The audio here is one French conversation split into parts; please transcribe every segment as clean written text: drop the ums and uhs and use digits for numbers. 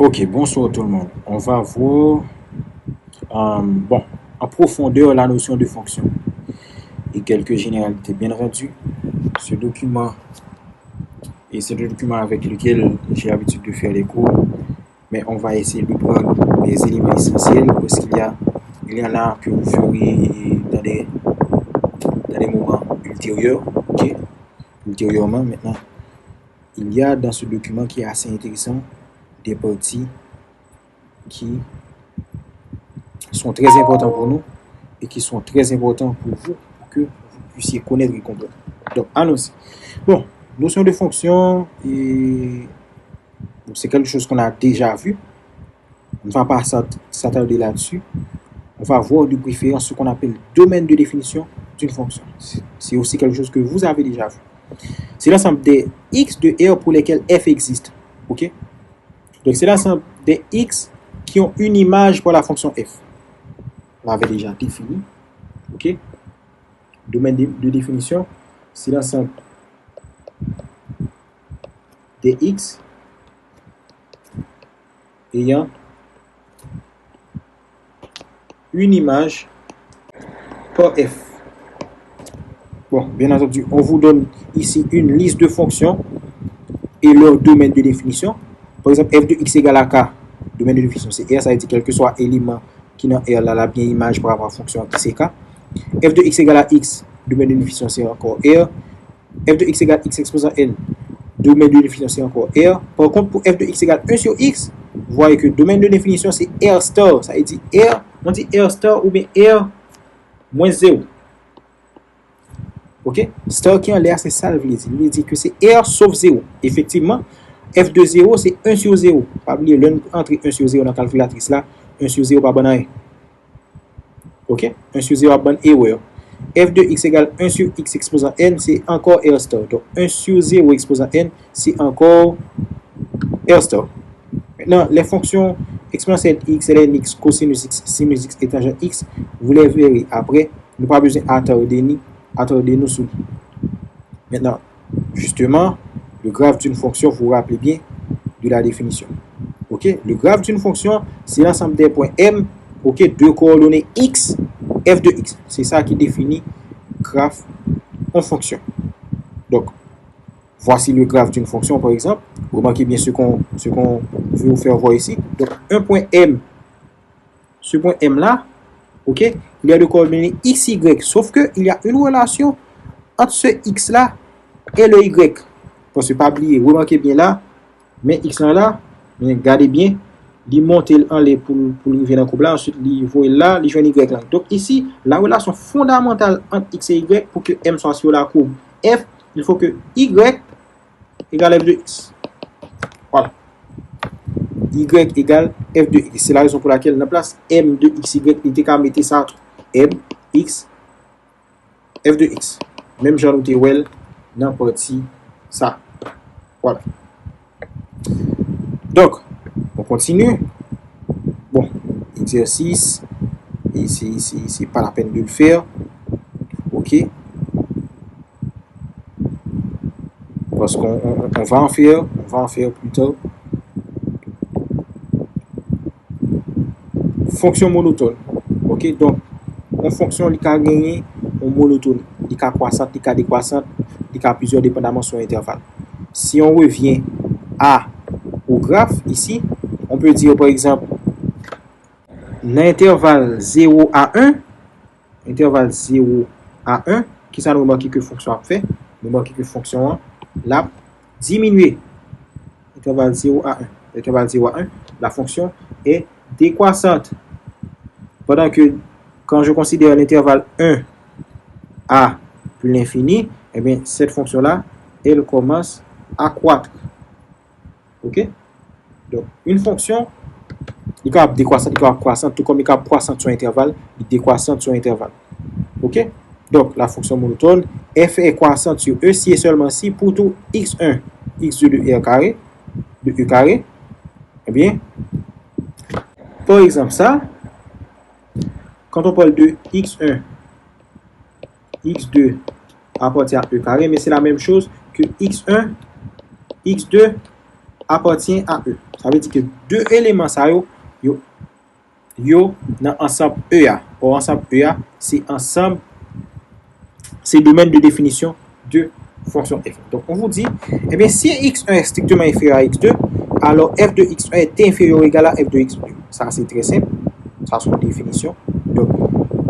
Ok, bonsoir tout le monde. On va voir en profondeur la notion de fonction et quelques généralités. Bien entendu, ce document et c'est le document avec lequel j'ai l'habitude de faire les cours, mais on va essayer de prendre les éléments essentiels parce il y en a que vous ferez dans des moments ultérieurs. Ok, ultérieurement, maintenant, il y a dans ce document qui est assez intéressant des parties qui sont très importants pour nous et qui sont très importants pour vous, pour que vous puissiez connaître et comprendre. Donc, allons-y. Bon, notion de fonction, c'est quelque chose qu'on a déjà vu. On ne va pas s'attarder là-dessus. On va voir de préférence ce qu'on appelle domaine de définition d'une fonction. C'est aussi quelque chose que vous avez déjà vu. C'est l'ensemble des x de R pour lesquels f existe. Ok? Donc, c'est l'ensemble des x qui ont une image pour la fonction f. On l'avait déjà défini. Ok? Domaine de définition, c'est l'ensemble des x ayant une image par f. Bon, bien entendu, on vous donne ici une liste de fonctions et leur domaine de définition. Par exemple, f de x égale à k, domaine de définition c'est R, ça veut dire quel que soit élément qui dans R là, la bien image par rapport à la fonction qui c'est k. F de x égale à x, domaine de définition c'est encore R. F de x égale x exposant n, domaine de définition c'est encore R. Par contre, pour f de x égale 1 sur x, vous voyez que domaine de définition c'est R star, ça veut dire R, on dit R star ou bien R moins 0. Ok? Star qui en l'air, c'est ça le veut dire. Il veut dire que c'est R sauf 0. Effectivement, f de 0 c'est 1 sur 0. Pas oublier, l'un entre 1 sur 0 dans la calculatrice là, 1 sur 0 pas bon rien. Ok? 1 sur 0 pas bonne erreur. F de x égale 1 sur x exposant n, c'est encore R star. Donc 1 sur 0 exposant n, c'est encore R star. Maintenant, les fonctions exponentielles x, ln x, cosinus x, sinus x et tangent x, vous les verrez après. Nous n'avons pas besoin d'attarder nous sur. Maintenant, justement, le graphe d'une fonction, vous vous rappelez bien de la définition. Ok? Le graphe d'une fonction, c'est l'ensemble des points m, ok, de coordonnées x, f de x. C'est ça qui définit graphe en fonction. Donc, voici le graphe d'une fonction, par exemple. Remarquez bien ce qu'on veut vous faire voir ici. Donc, un point M, ce point M là, ok, il y a de coordonnées x, y, sauf qu'il y a une relation entre ce x là et le y. Parce que pas oublier, remarquez bien là, mais x là, regardez bien, il monte en l'air pour arriver dans le couple là, ensuite il voit là, il joue y là. Donc ici, la relation fondamentale entre x et y pour que M soit sur la courbe f, il faut que y égale f de x. Voilà. Y égale f de x. C'est la raison pour laquelle, dans la place m de x, y, il était qu'à mettre ça entre m, x, f de x. Même j'en noté well dans la partie ça. Voilà. Donc, on continue. Bon, exercice. Ici, c'est pas la peine de le faire. Ok. Parce qu'on va en faire plus tard. Fonction monotone. Ok, donc, en fonction, il y a gagné en monotone. Il y a croissante, il y a décroissante, il y a plusieurs dépendamment sur l'intervalle. Si on revient au graphe, ici, on peut dire par exemple, l'intervalle 0 à 1, intervalle 0 à 1, qui ça nous remarque que fonction a fait, nous remarque que fonction l'a diminué. Intervalle 0 à 1. Intervalle 0 à 1, la fonction est décroissante. Pendant que quand je considère l'intervalle 1 à plus l'infini, eh bien, cette fonction-là, elle commence à croître. Ok? Donc, une fonction, il est décroissante, il est croissante, tout comme il est croissante sur intervalle, il est décroissante sur intervalle. Ok? Donc, la fonction monotone, f est croissante sur e si et seulement si pour tout x1, x2 de r carré, de e carré, eh bien, par exemple, ça, quand on parle de x1, x2 appartient à e carré, mais c'est la même chose que x1, x2 appartient à E. Ça veut dire que deux éléments ça yo dans ensemble EA. Or ensemble EA, c'est ensemble, c'est domaine de définition de fonction f. Donc on vous dit, eh bien si x1 est strictement inférieur à x2, alors f de x1 est inférieur ou égal à f de x2. Ça c'est très simple, ça c'est une définition. Donc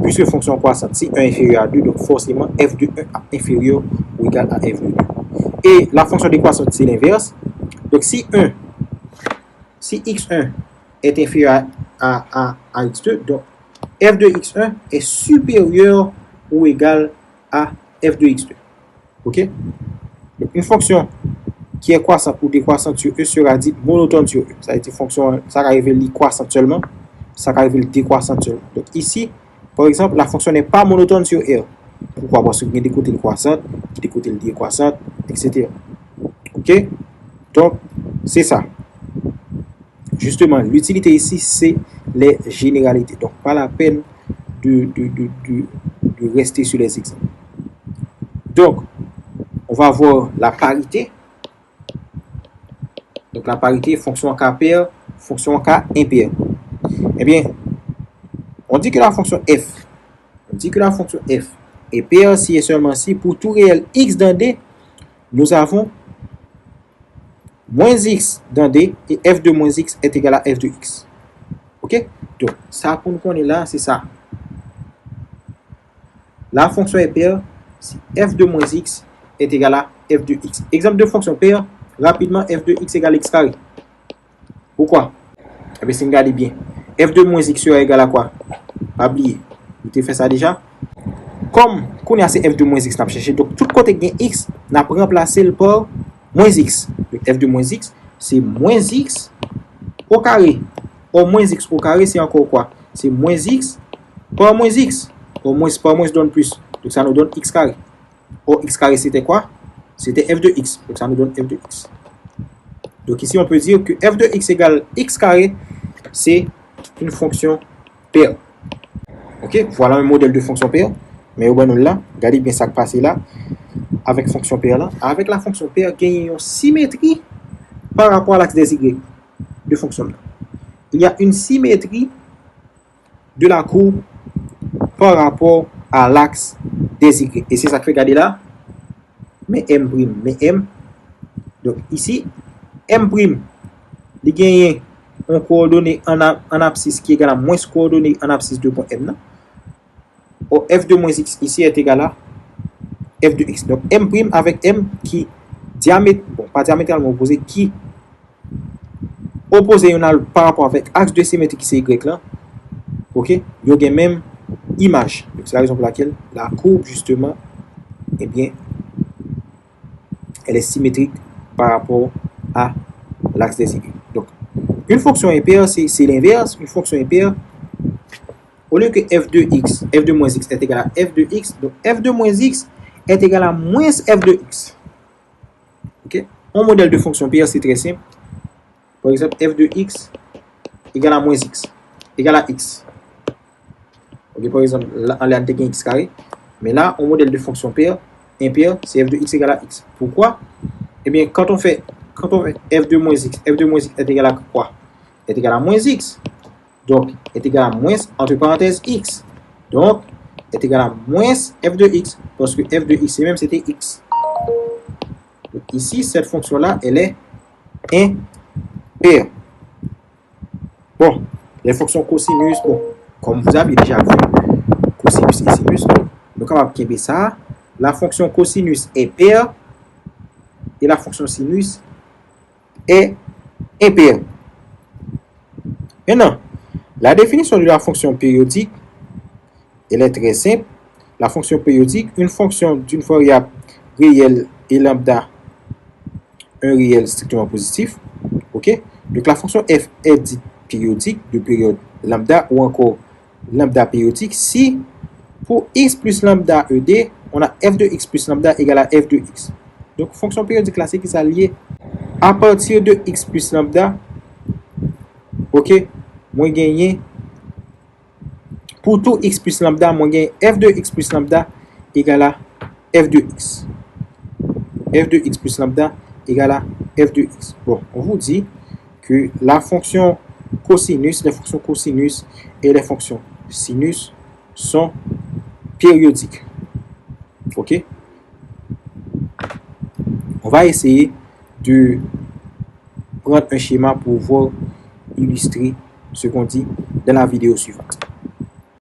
puisque fonction croissante, si 1 est inférieur à 2, donc forcément f de 1 est inférieur ou égal à f de 2. Et la fonction décroissante, c'est l'inverse. Donc si x1 est inférieur à x2, donc f de x1 est supérieur ou égal à f de x2. Ok? Donc une fonction qui est croissante ou décroissante sur E sera dite monotone sur E. Ça a été fonction, ça arrive croissante seulement, ça arrive décroissante seulement. Donc ici, par exemple, la fonction n'est pas monotone sur R. Pourquoi? Parce qu'il y a des côtés croissantes, des côtés décroissantes, etc. Ok? Donc, c'est ça. Justement, l'utilité ici, c'est les généralités. Donc, pas la peine de rester sur les exemples. Donc, on va voir la parité. Donc, la parité, fonction K paire, fonction K impaire. Eh bien, on dit que la fonction f, est paire si et seulement si pour tout réel x dans D, nous avons moins x dans D et f de moins x est égal à f de x. Ok? Donc, ça pour nous connaître là, c'est ça. La fonction est paire si f de moins x est égal à f de x. Exemple de fonction paire, rapidement, f de x égale x carré. Pourquoi? Eh bien, si vous regardez bien, f de moins x sera égal à quoi? Pas oublier. Vous avez fait ça déjà? Comme qu'on a c'est f de moins x, n'a cherché. Donc, tout côté qui est x, n'a remplacé le par moins x. Donc, f de moins x, c'est moins x au carré. Or, moins x au carré, c'est encore quoi? C'est moins x par moins x. Or, moins par moins donne plus. Donc, ça nous donne x carré. Or, x carré, c'était quoi? C'était f de x. Donc, ça nous donne f de x. Donc, ici, on peut dire que f de x égale x carré, c'est une fonction paire. Ok? Voilà un modèle de fonction paire. Mais au bon là, regardez bien ça qui passe là, avec fonction paire là. Avec la fonction paire, il y a une symétrie par rapport à l'axe des y de fonction là. Il y a une symétrie de la courbe par rapport à l'axe des y. Et c'est ça que fait regarder là. Mais m. Donc ici, m', il y a un coordonnée en abscisse qui est égal à moins coordonnée en abscisse de point m là. Or, f de moins x ici est égal à f de x. Donc, m' avec m qui pas diamétralement opposé, qui opposé par rapport avec axe de symétrie qui c'est y là. Ok? Il y a même image. Donc, c'est la raison pour laquelle la courbe, justement, eh bien, elle est symétrique par rapport à l'axe des y. Donc, une fonction impaire, c'est l'inverse. Une fonction impaire, au lieu que f de x, f de moins x est égal à f de x, donc f de moins x est égal à moins f de x. Ok? Un modèle de fonction paire, c'est très simple. Par exemple, f de x égale à moins x, égale à x. Ok? Par exemple, là, on a un x carré. Mais là, un modèle de fonction paire, impaire, c'est f de x égale à x. Pourquoi? Eh bien, quand on fait f de moins x est égal à quoi? Est égal à moins x. Donc, est égal à moins, entre parenthèses, x. Donc, est égal à moins f de x. Parce que f de x, même c'était x. Donc, ici, cette fonction-là, elle est impaire. Bon, les fonctions cosinus, bon, comme vous avez déjà vu, cosinus et sinus. Donc, on va bien ça. La fonction cosinus est paire. Et la fonction sinus est impaire. Maintenant, la définition de la fonction périodique, elle est très simple. La fonction périodique, une fonction d'une variable réelle et lambda, un réel strictement positif. Ok? Donc la fonction f est dite périodique de période lambda ou encore lambda périodique si pour x plus lambda ed, on a f de x plus lambda égale à f de x. Donc fonction périodique là, c'est qui s'allie à partir de x plus lambda. Ok? Moi gagner pour tout x plus lambda, moi gagner f de x plus lambda égale à f de x. F de x plus lambda égale à f de x. Bon, on vous dit que la fonction cosinus, les fonctions cosinus et les fonctions sinus sont périodiques. Ok? On va essayer de prendre un schéma pour voir illustrer ce qu'on dit dans la vidéo suivante.